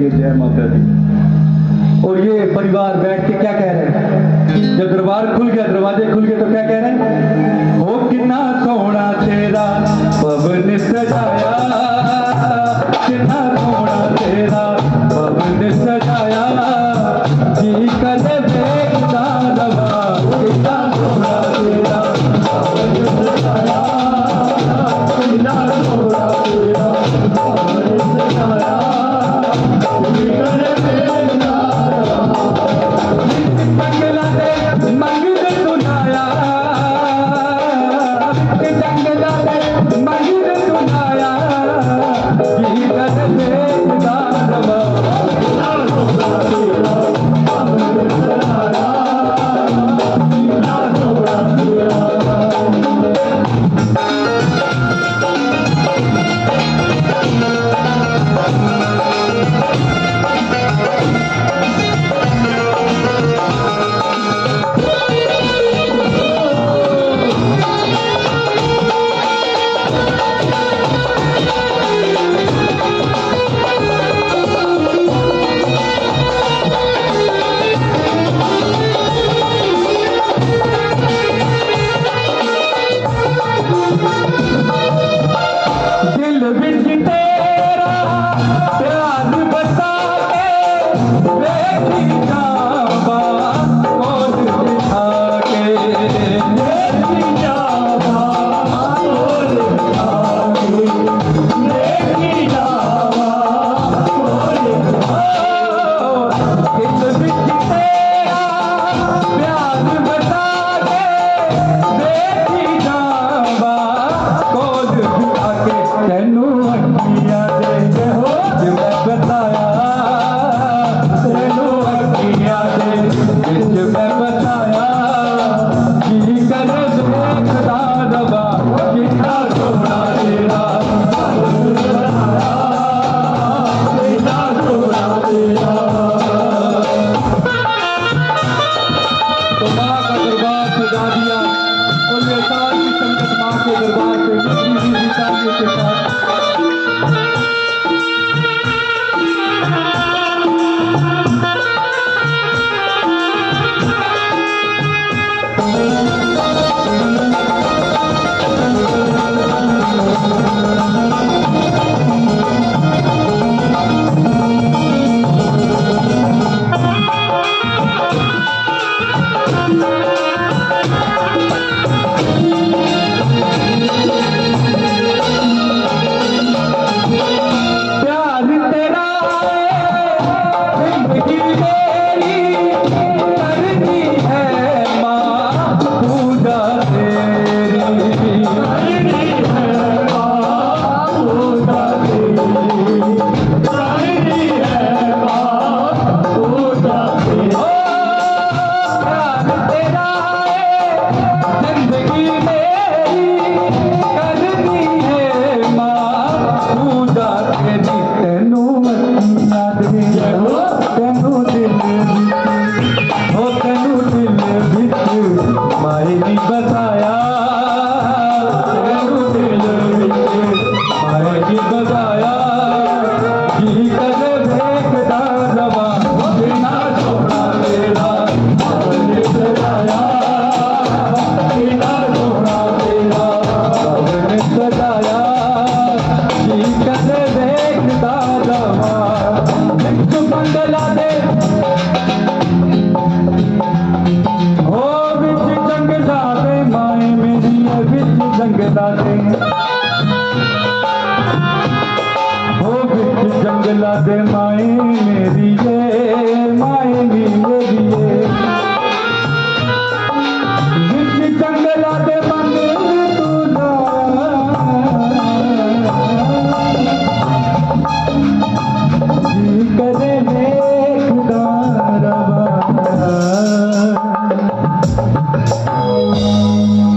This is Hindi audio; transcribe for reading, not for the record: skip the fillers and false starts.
जय माता दी। और ये परिवार बैठ के क्या कह रहे हैं? जब दरबार खुल गया, दरवाजे खुल गए तो क्या कह रहे हैं? हो कितना सोना तेरा पवन सजाया, कितना सोना तेरा पवन सजाया, जी कर देखता रवा, कितना सोना तेरा पवन सजाया, कितना सोना तेरा पवन सजाया। जंगला दे माए मेरी ये माए